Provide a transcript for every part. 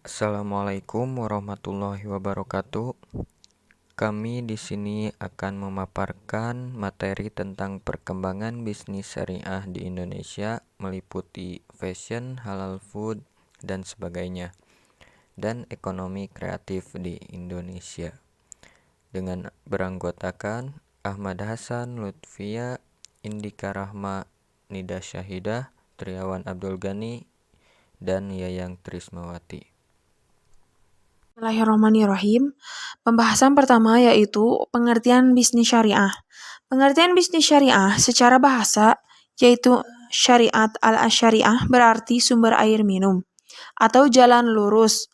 Assalamualaikum warahmatullahi wabarakatuh. Kami di sini akan memaparkan materi tentang perkembangan bisnis syariah di Indonesia meliputi fashion, halal food, dan sebagainya, dan ekonomi kreatif di Indonesia. Dengan beranggotakan Ahmad Hasan, Lutfia, Indika Rahma, Nida Syahidah, Triawan Abdul Ghani, dan Yayang Trismawati. Bismillahirrahmanirrahim. Pembahasan pertama yaitu pengertian bisnis syariah. Pengertian bisnis syariah secara bahasa yaitu syariat al-syariah berarti sumber air minum atau jalan lurus.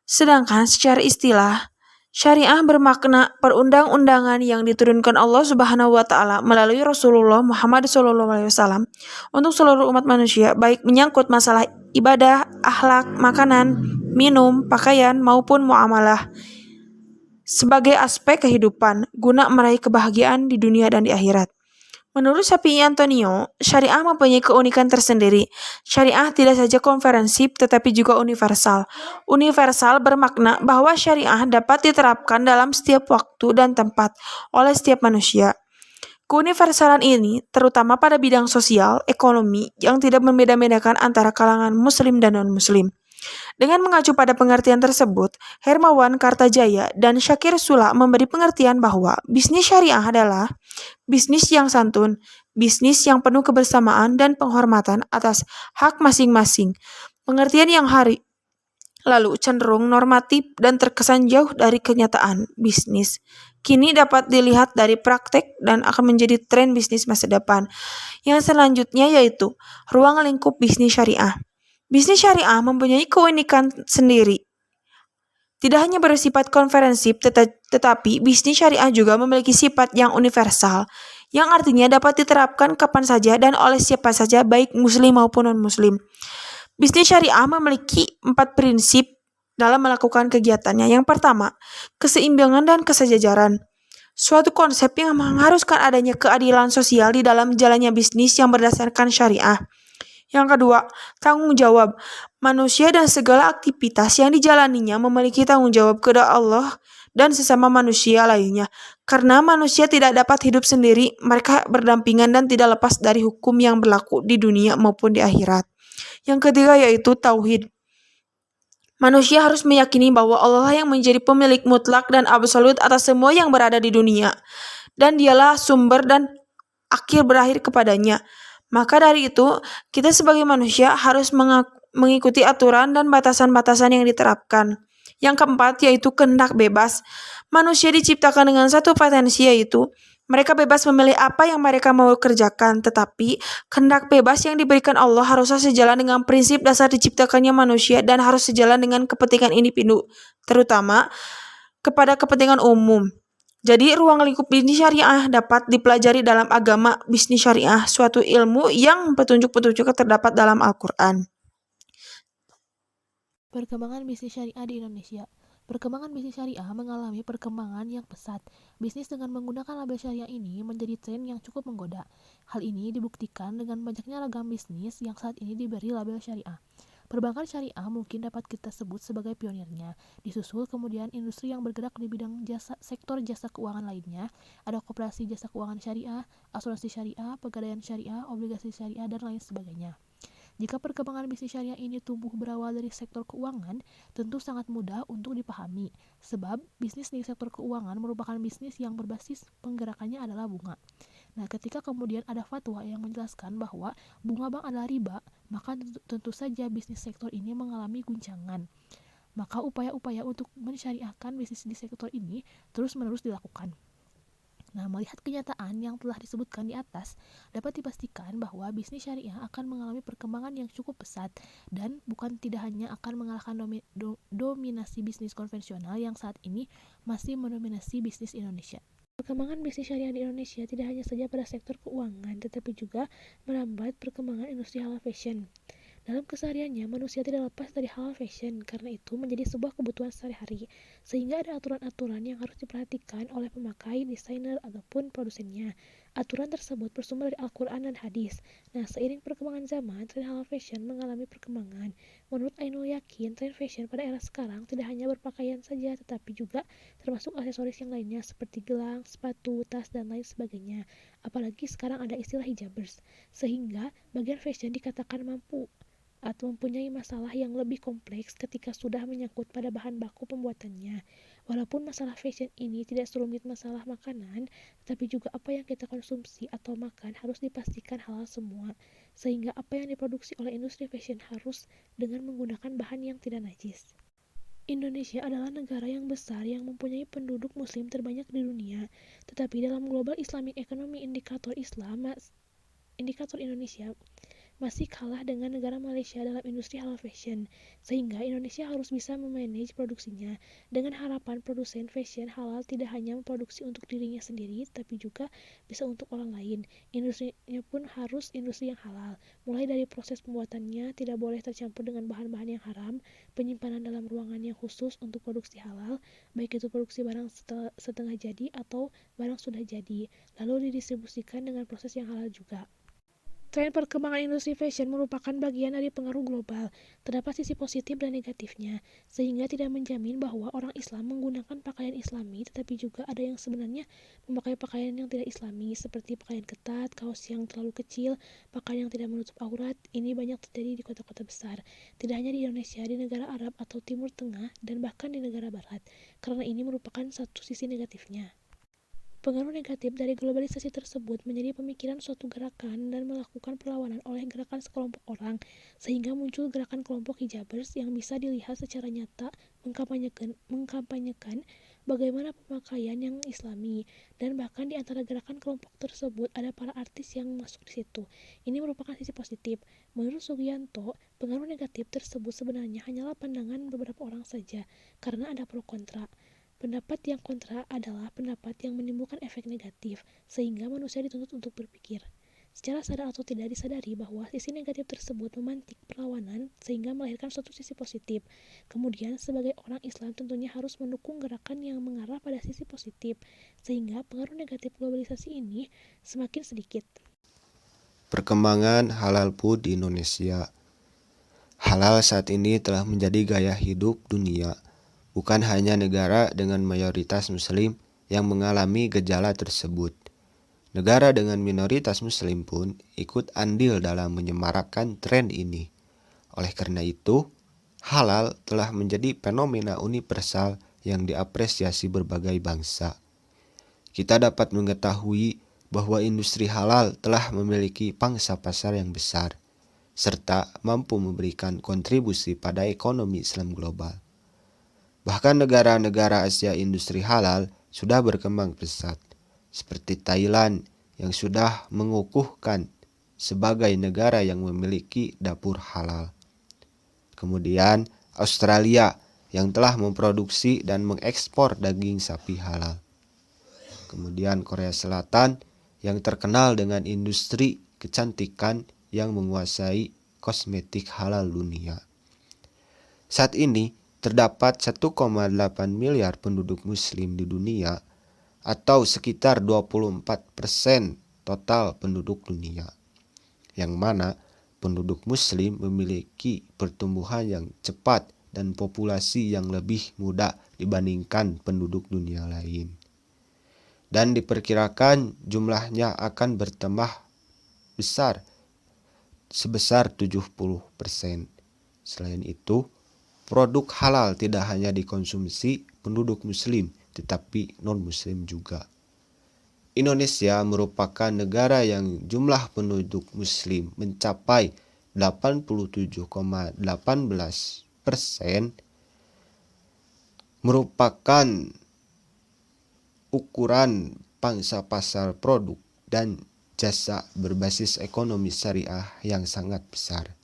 Sedangkan secara istilah, syariah bermakna perundang-undangan yang diturunkan Allah Subhanahu wa taala melalui Rasulullah Muhammad SAW untuk seluruh umat manusia, baik menyangkut masalah ibadah, akhlak, makanan, minum, pakaian maupun muamalah sebagai aspek kehidupan guna meraih kebahagiaan di dunia dan di akhirat. Menurut Sapi Antonio, syariah mempunyai keunikan tersendiri. Syariah tidak saja komprehensif tetapi juga universal. Universal bermakna bahwa syariah dapat diterapkan dalam setiap waktu dan tempat oleh setiap manusia. Keuniversalan ini terutama pada bidang sosial, ekonomi yang tidak membeda-bedakan antara kalangan muslim dan non-muslim. Dengan mengacu pada pengertian tersebut, Hermawan Kartajaya dan Syakir Sula memberi pengertian bahwa bisnis syariah adalah bisnis yang santun, bisnis yang penuh kebersamaan dan penghormatan atas hak masing-masing. Pengertian yang lalu cenderung normatif dan terkesan jauh dari kenyataan bisnis. Kini dapat dilihat dari praktek dan akan menjadi tren bisnis masa depan. Yang selanjutnya yaitu ruang lingkup bisnis syariah. Bisnis syariah mempunyai keunikan sendiri. Tidak hanya bersifat komprehensif, tetapi bisnis syariah juga memiliki sifat yang universal, yang artinya dapat diterapkan kapan saja dan oleh siapa saja, baik muslim maupun non-muslim. Bisnis syariah memiliki 4 prinsip dalam melakukan kegiatannya. Yang pertama, keseimbangan dan kesejajaran. Suatu konsep yang mengharuskan adanya keadilan sosial di dalam jalannya bisnis yang berdasarkan syariah. Yang kedua, tanggung jawab. Manusia dan segala aktivitas yang dijalaninya memiliki tanggung jawab kepada Allah dan sesama manusia lainnya. Karena manusia tidak dapat hidup sendiri, mereka berdampingan dan tidak lepas dari hukum yang berlaku di dunia maupun di akhirat. Yang ketiga yaitu tauhid. Manusia harus meyakini bahwa Allah yang menjadi pemilik mutlak dan absolut atas semua yang berada di dunia, dan dialah sumber dan akhir berakhir kepadanya. Maka dari itu, kita sebagai manusia harus mengikuti aturan dan batasan-batasan yang diterapkan. Yang keempat yaitu kehendak bebas. Manusia diciptakan dengan satu potensi yaitu mereka bebas memilih apa yang mereka mau kerjakan, tetapi kehendak bebas yang diberikan Allah haruslah sejalan dengan prinsip dasar diciptakannya manusia dan harus sejalan dengan kepentingan individu, terutama kepada kepentingan umum. Jadi, ruang lingkup bisnis syariah dapat dipelajari dalam agama bisnis syariah, suatu ilmu yang petunjuk-petunjuknya terdapat dalam Al-Quran. Perkembangan bisnis syariah di Indonesia. Perkembangan bisnis syariah mengalami perkembangan yang pesat. Bisnis dengan menggunakan label syariah ini menjadi tren yang cukup menggoda. Hal ini dibuktikan dengan banyaknya ragam bisnis yang saat ini diberi label syariah. Perbankan syariah mungkin dapat kita sebut sebagai pionirnya. Disusul kemudian industri yang bergerak di bidang sektor jasa keuangan lainnya. Ada koperasi jasa keuangan syariah, asuransi syariah, pegadaian syariah, obligasi syariah, dan lain sebagainya. Jika perkembangan bisnis syariah ini tumbuh berawal dari sektor keuangan, tentu sangat mudah untuk dipahami, sebab bisnis di sektor keuangan merupakan bisnis yang berbasis penggerakannya adalah bunga. Nah, ketika kemudian ada fatwa yang menjelaskan bahwa bunga bank adalah riba, maka tentu saja bisnis sektor ini mengalami guncangan. Maka upaya-upaya untuk mensyariahkan bisnis di sektor ini terus-menerus dilakukan. Nah, melihat kenyataan yang telah disebutkan di atas, dapat dipastikan bahwa bisnis syariah akan mengalami perkembangan yang cukup pesat dan bukan tidak hanya akan mengalahkan dominasi bisnis konvensional yang saat ini masih mendominasi bisnis Indonesia. Perkembangan bisnis syariah di Indonesia tidak hanya saja pada sektor keuangan, tetapi juga merambat perkembangan industri halal fashion. Dalam kesehariannya, manusia tidak lepas dari halal fashion, karena itu menjadi sebuah kebutuhan sehari-hari, sehingga ada aturan-aturan yang harus diperhatikan oleh pemakai, desainer, ataupun produsennya. Aturan tersebut bersumber dari Al-Quran dan hadis. Nah, seiring perkembangan zaman, tren halal fashion mengalami perkembangan. Menurut Ainul Yakin, tren fashion pada era sekarang tidak hanya berpakaian saja, tetapi juga termasuk aksesoris yang lainnya seperti gelang, sepatu, tas, dan lain sebagainya. Apalagi sekarang ada istilah hijabers, sehingga bagian fashion dikatakan mampu atau mempunyai masalah yang lebih kompleks ketika sudah menyangkut pada bahan baku pembuatannya. Walaupun masalah fashion ini tidak serumit masalah makanan, tetapi juga apa yang kita konsumsi atau makan harus dipastikan halal semua, sehingga apa yang diproduksi oleh industri fashion harus dengan menggunakan bahan yang tidak najis. Indonesia adalah negara yang besar yang mempunyai penduduk muslim terbanyak di dunia, tetapi dalam Global Islamic Economy indikator Indonesia masih kalah dengan negara Malaysia dalam industri halal fashion, sehingga Indonesia harus bisa memanage produksinya dengan harapan produsen fashion halal tidak hanya memproduksi untuk dirinya sendiri, tapi juga bisa untuk orang lain. Industrinya pun harus industri yang halal, mulai dari proses pembuatannya tidak boleh tercampur dengan bahan-bahan yang haram, penyimpanan dalam ruangan yang khusus untuk produksi halal, baik itu produksi barang setengah jadi atau barang sudah jadi, lalu didistribusikan dengan proses yang halal juga. Tren perkembangan industri fashion merupakan bagian dari pengaruh global. Terdapat sisi positif dan negatifnya, sehingga tidak menjamin bahwa orang Islam menggunakan pakaian Islami, tetapi juga ada yang sebenarnya memakai pakaian yang tidak Islami, seperti pakaian ketat, kaos yang terlalu kecil, pakaian yang tidak menutup aurat. Ini banyak terjadi di kota-kota besar, tidak hanya di Indonesia, di negara Arab atau Timur Tengah, dan bahkan di negara Barat, karena ini merupakan satu sisi negatifnya. Pengaruh negatif dari globalisasi tersebut menjadi pemikiran suatu gerakan dan melakukan perlawanan oleh gerakan sekelompok orang, sehingga muncul gerakan kelompok hijabers yang bisa dilihat secara nyata mengkampanyekan bagaimana pemakaian yang islami, dan bahkan di antara gerakan kelompok tersebut ada para artis yang masuk di situ. Ini merupakan sisi positif. Menurut Sugianto, pengaruh negatif tersebut sebenarnya hanyalah pandangan beberapa orang saja, karena ada pro kontra. Pendapat yang kontra adalah pendapat yang menimbulkan efek negatif, sehingga manusia dituntut untuk berpikir. Secara sadar atau tidak disadari bahwa sisi negatif tersebut memantik perlawanan sehingga melahirkan suatu sisi positif. Kemudian, sebagai orang Islam tentunya harus mendukung gerakan yang mengarah pada sisi positif, sehingga pengaruh negatif globalisasi ini semakin sedikit. Perkembangan halal food di Indonesia. Halal saat ini telah menjadi gaya hidup dunia. Bukan hanya negara dengan mayoritas muslim yang mengalami gejala tersebut. Negara dengan minoritas muslim pun ikut andil dalam menyemarakkan tren ini. Oleh karena itu, halal telah menjadi fenomena universal yang diapresiasi berbagai bangsa. Kita dapat mengetahui bahwa industri halal telah memiliki pangsa pasar yang besar, serta mampu memberikan kontribusi pada ekonomi Islam global. Bahkan negara-negara Asia industri halal sudah berkembang pesat, seperti Thailand yang sudah mengukuhkan sebagai negara yang memiliki dapur halal. Kemudian Australia yang telah memproduksi dan mengekspor daging sapi halal. Kemudian Korea Selatan yang terkenal dengan industri kecantikan yang menguasai kosmetik halal dunia. Saat ini, terdapat 1,8 miliar penduduk muslim di dunia atau sekitar 24% total penduduk dunia, yang mana penduduk muslim memiliki pertumbuhan yang cepat dan populasi yang lebih muda dibandingkan penduduk dunia lain. Dan diperkirakan jumlahnya akan bertambah besar sebesar 70%. Selain itu, produk halal tidak hanya dikonsumsi penduduk muslim, tetapi non-muslim juga. Indonesia merupakan negara yang jumlah penduduk muslim mencapai 87,18%, merupakan ukuran pangsa pasar produk dan jasa berbasis ekonomi syariah yang sangat besar.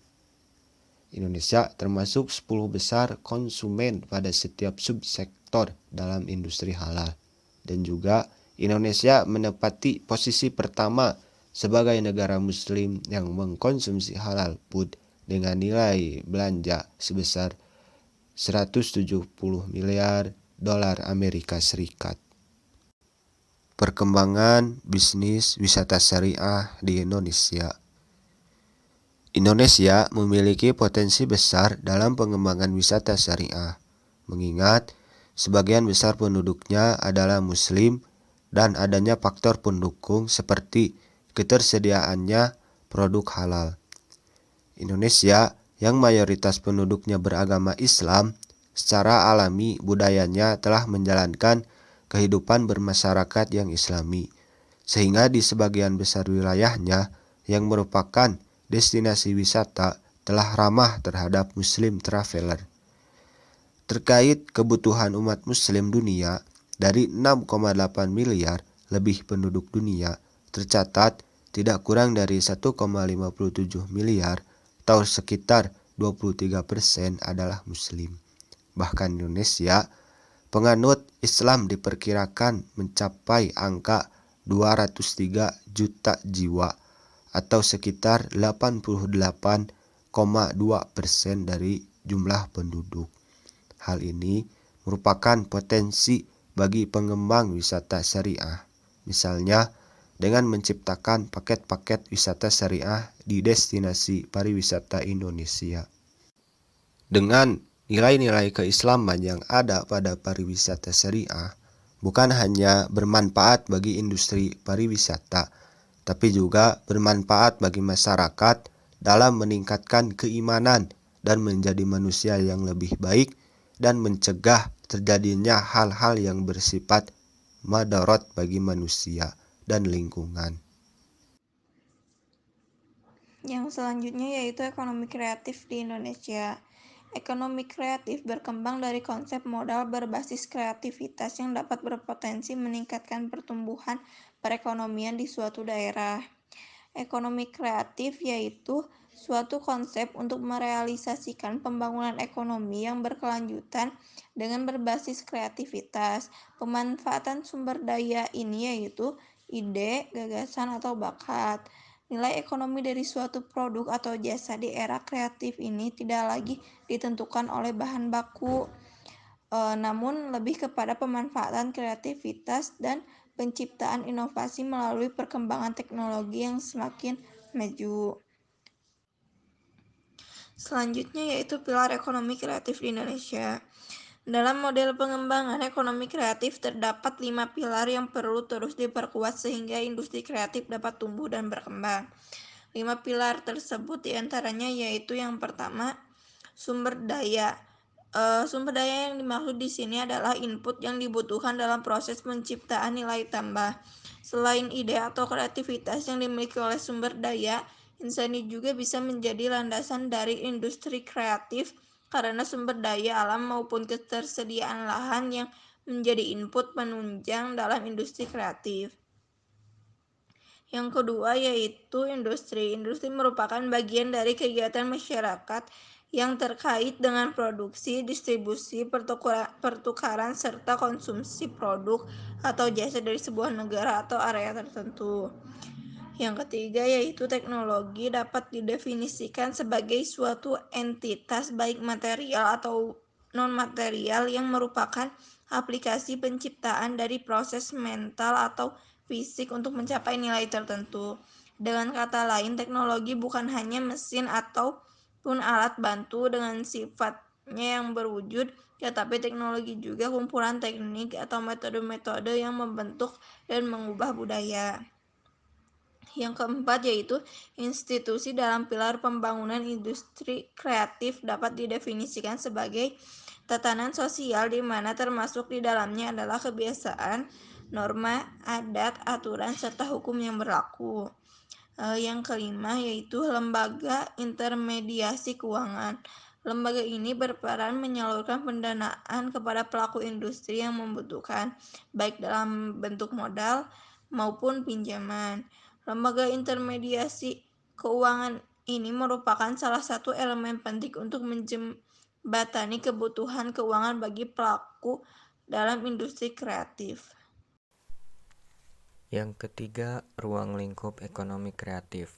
Indonesia termasuk 10 besar konsumen pada setiap subsektor dalam industri halal. Dan juga Indonesia menempati posisi pertama sebagai negara muslim yang mengkonsumsi halal food dengan nilai belanja sebesar 170 miliar dolar Amerika Serikat. Perkembangan bisnis wisata syariah di Indonesia. Indonesia memiliki potensi besar dalam pengembangan wisata syariah, mengingat sebagian besar penduduknya adalah Muslim dan adanya faktor pendukung seperti ketersediaannya produk halal. Indonesia yang mayoritas penduduknya beragama Islam, secara alami budayanya telah menjalankan kehidupan bermasyarakat yang Islami, sehingga di sebagian besar wilayahnya yang merupakan destinasi wisata telah ramah terhadap Muslim traveler. Terkait kebutuhan umat Muslim dunia, dari 6,8 miliar lebih penduduk dunia, tercatat tidak kurang dari 1,57 miliar atau sekitar 23% adalah Muslim. Bahkan Indonesia, penganut Islam diperkirakan mencapai angka 203 juta jiwa atau sekitar 88,2% dari jumlah penduduk. Hal ini merupakan potensi bagi pengembang wisata syariah, misalnya dengan menciptakan paket-paket wisata syariah di destinasi pariwisata Indonesia. Dengan nilai-nilai keislaman yang ada pada pariwisata syariah, bukan hanya bermanfaat bagi industri pariwisata, tapi juga bermanfaat bagi masyarakat dalam meningkatkan keimanan dan menjadi manusia yang lebih baik dan mencegah terjadinya hal-hal yang bersifat madarat bagi manusia dan lingkungan. Yang selanjutnya yaitu ekonomi kreatif di Indonesia. Ekonomi kreatif berkembang dari konsep modal berbasis kreativitas yang dapat berpotensi meningkatkan pertumbuhan perekonomian di suatu daerah. Ekonomi kreatif yaitu suatu konsep untuk merealisasikan pembangunan ekonomi yang berkelanjutan dengan berbasis kreativitas. Pemanfaatan sumber daya ini yaitu ide, gagasan, atau bakat. Nilai ekonomi dari suatu produk atau jasa di era kreatif ini tidak lagi ditentukan oleh bahan baku, namun lebih kepada pemanfaatan kreativitas dan penciptaan inovasi melalui perkembangan teknologi yang semakin maju. Selanjutnya yaitu pilar ekonomi kreatif di Indonesia. Dalam model pengembangan ekonomi kreatif terdapat 5 pilar yang perlu terus diperkuat sehingga industri kreatif dapat tumbuh dan berkembang. 5 pilar tersebut diantaranya yaitu yang pertama, sumber daya. Sumber daya yang dimaksud di sini adalah input yang dibutuhkan dalam proses penciptaan nilai tambah. Selain ide atau kreativitas yang dimiliki oleh sumber daya, insani juga bisa menjadi landasan dari industri kreatif karena sumber daya alam maupun ketersediaan lahan yang menjadi input penunjang dalam industri kreatif. Yang kedua yaitu industri. Industri merupakan bagian dari kegiatan masyarakat yang terkait dengan produksi, distribusi, pertukaran, serta konsumsi produk atau jasa dari sebuah negara atau area tertentu. Yang ketiga yaitu teknologi dapat didefinisikan sebagai suatu entitas baik material atau non-material yang merupakan aplikasi penciptaan dari proses mental atau fisik untuk mencapai nilai tertentu. Dengan kata lain, teknologi bukan hanya mesin ataupun alat bantu dengan sifatnya yang berwujud, tetapi teknologi juga kumpulan teknik atau metode-metode yang membentuk dan mengubah budaya. Yang keempat yaitu institusi dalam pilar pembangunan industri kreatif dapat didefinisikan sebagai tatanan sosial di mana termasuk di dalamnya adalah kebiasaan, norma, adat, aturan, serta hukum yang berlaku. Yang kelima yaitu lembaga intermediasi keuangan. Lembaga ini berperan menyalurkan pendanaan kepada pelaku industri yang membutuhkan, baik dalam bentuk modal maupun pinjaman. Lembaga intermediasi keuangan ini merupakan salah satu elemen penting untuk menjembatani kebutuhan keuangan bagi pelaku dalam industri kreatif. Yang ketiga, ruang lingkup ekonomi kreatif.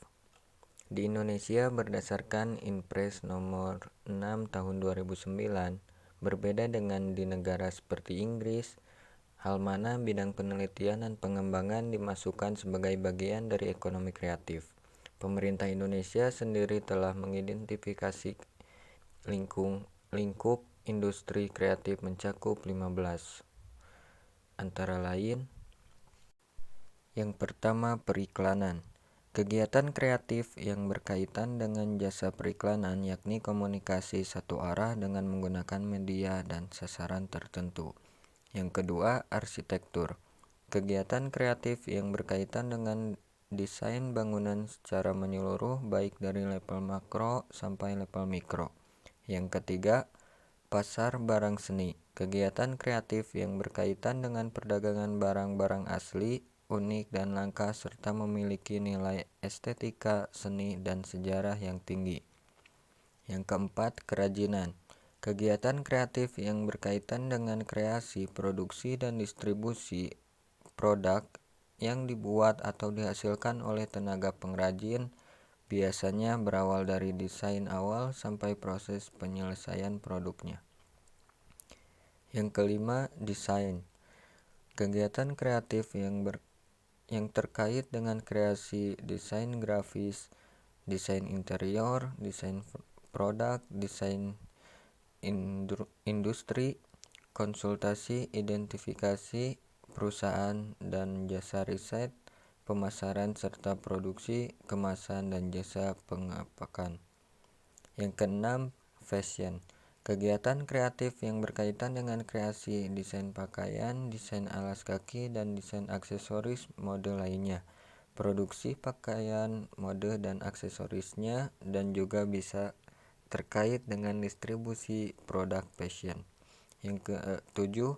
Di Indonesia berdasarkan Inpres nomor 6 tahun 2009, berbeda dengan di negara seperti Inggris, hal mana bidang penelitian dan pengembangan dimasukkan sebagai bagian dari ekonomi kreatif. Pemerintah Indonesia sendiri telah mengidentifikasi lingkup industri kreatif mencakup 15, antara lain: yang pertama, periklanan. Kegiatan kreatif yang berkaitan dengan jasa periklanan yakni komunikasi satu arah dengan menggunakan media dan sasaran tertentu. Yang kedua, arsitektur. Kegiatan kreatif yang berkaitan dengan desain bangunan secara menyeluruh baik dari level makro sampai level mikro. Yang ketiga, pasar barang seni. Kegiatan kreatif yang berkaitan dengan perdagangan barang-barang asli, unik dan langka serta memiliki nilai estetika, seni dan sejarah yang tinggi. Yang keempat, kerajinan. Kegiatan kreatif yang berkaitan dengan kreasi, produksi dan distribusi produk yang dibuat atau dihasilkan oleh tenaga pengrajin, biasanya berawal dari desain awal sampai proses penyelesaian produknya. Yang kelima, desain. Kegiatan kreatif yang terkait dengan kreasi desain grafis, desain interior, desain produk, desain industri, konsultasi, identifikasi perusahaan dan jasa riset, pemasaran serta produksi, kemasan dan jasa pengapakan. Yang keenam, fashion. Kegiatan kreatif yang berkaitan dengan kreasi desain pakaian, desain alas kaki dan desain aksesoris mode lainnya, produksi pakaian, mode dan aksesorisnya, dan juga bisa terkait dengan distribusi produk fashion. Yang ketujuh,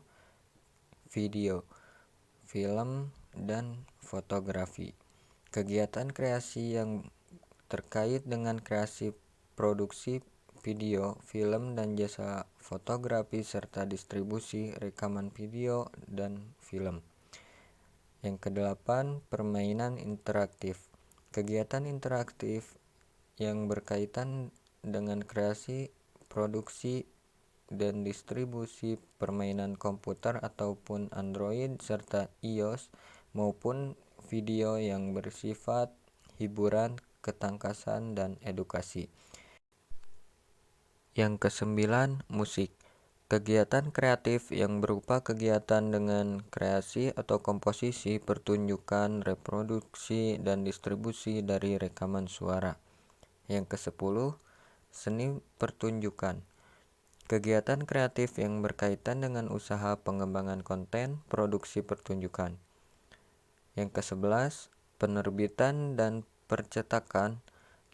video, film dan fotografi. Kegiatan kreasi yang terkait dengan kreasi produksi video, film dan jasa fotografi serta distribusi rekaman video dan film. Yang kedelapan, permainan interaktif. Kegiatan interaktif yang berkaitan dengan kreasi, produksi dan distribusi permainan komputer ataupun Android serta iOS maupun video yang bersifat hiburan, ketangkasan dan edukasi. Yang kesembilan, musik. Kegiatan kreatif yang berupa kegiatan dengan kreasi atau komposisi, pertunjukan, reproduksi, dan distribusi dari rekaman suara. Yang kesepuluh, seni pertunjukan. Kegiatan kreatif yang berkaitan dengan usaha pengembangan konten, produksi pertunjukan. Yang kesebelas, penerbitan dan percetakan.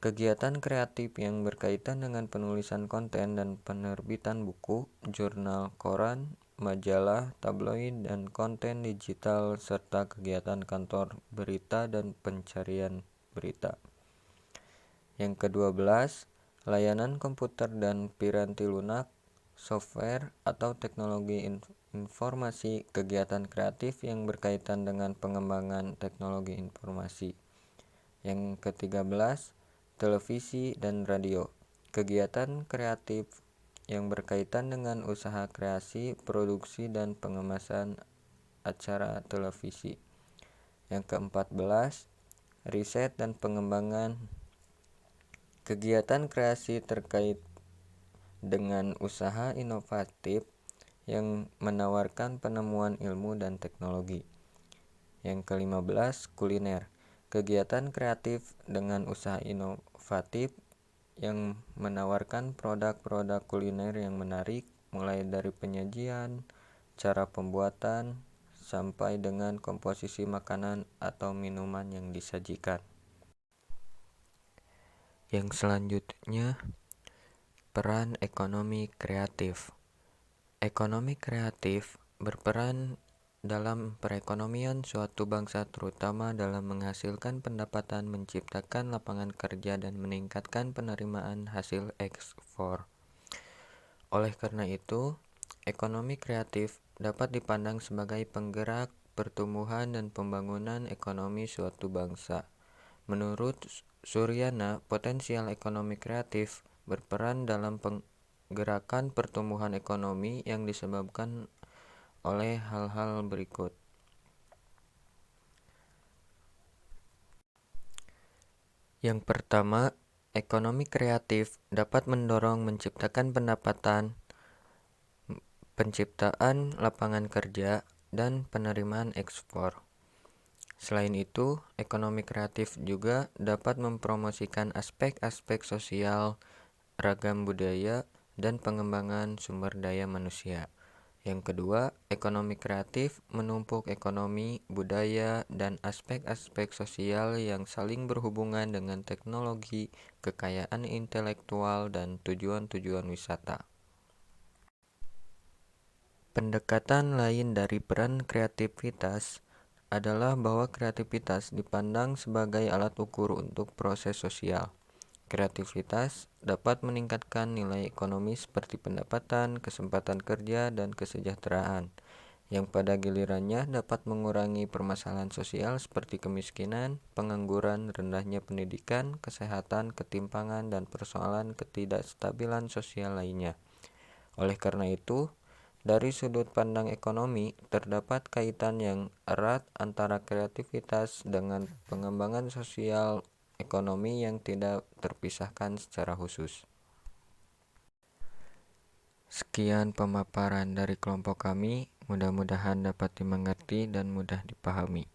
Kegiatan kreatif yang berkaitan dengan penulisan konten dan penerbitan buku, jurnal, koran, majalah, tabloid, dan konten digital serta kegiatan kantor berita dan pencarian berita. Yang ke-12, layanan komputer dan piranti lunak, software atau teknologi informasi, kegiatan kreatif yang berkaitan dengan pengembangan teknologi informasi. Yang ke-13, televisi dan radio. Kegiatan kreatif yang berkaitan dengan usaha kreasi, produksi dan pengemasan acara televisi. Yang ke-14, riset dan pengembangan. Kegiatan kreasi terkait dengan usaha inovatif yang menawarkan penemuan ilmu dan teknologi. Yang ke-15, kuliner. Kegiatan kreatif dengan usaha inovatif yang menawarkan produk-produk kuliner yang menarik, mulai dari penyajian, cara pembuatan, sampai dengan komposisi makanan atau minuman yang disajikan. Yang selanjutnya, peran ekonomi kreatif. Ekonomi kreatif berperan dalam perekonomian suatu bangsa, terutama dalam menghasilkan pendapatan, menciptakan lapangan kerja, dan meningkatkan penerimaan hasil ekspor. Oleh karena itu, ekonomi kreatif dapat dipandang sebagai penggerak pertumbuhan dan pembangunan ekonomi suatu bangsa. Menurut Suryana, potensial ekonomi kreatif berperan dalam penggerakan pertumbuhan ekonomi yang disebabkan oleh hal-hal berikut. Yang pertama, ekonomi kreatif dapat mendorong menciptakan pendapatan, penciptaan lapangan kerja, dan penerimaan ekspor. Selain itu, ekonomi kreatif juga dapat mempromosikan aspek-aspek sosial, ragam budaya, dan pengembangan sumber daya manusia. Yang kedua, ekonomi kreatif menumpuk ekonomi, budaya, dan aspek-aspek sosial yang saling berhubungan dengan teknologi, kekayaan intelektual, dan tujuan-tujuan wisata. Pendekatan lain dari peran kreativitas adalah bahwa kreativitas dipandang sebagai alat ukur untuk proses sosial. Kreativitas dapat meningkatkan nilai ekonomi seperti pendapatan, kesempatan kerja, dan kesejahteraan, yang pada gilirannya dapat mengurangi permasalahan sosial seperti kemiskinan, pengangguran, rendahnya pendidikan, kesehatan, ketimpangan, dan persoalan ketidakstabilan sosial lainnya. Oleh karena itu, dari sudut pandang ekonomi, terdapat kaitan yang erat antara kreativitas dengan pengembangan sosial ekonomi yang tidak terpisahkan secara khusus. Sekian pemaparan dari kelompok kami, mudah-mudahan dapat dimengerti dan mudah dipahami.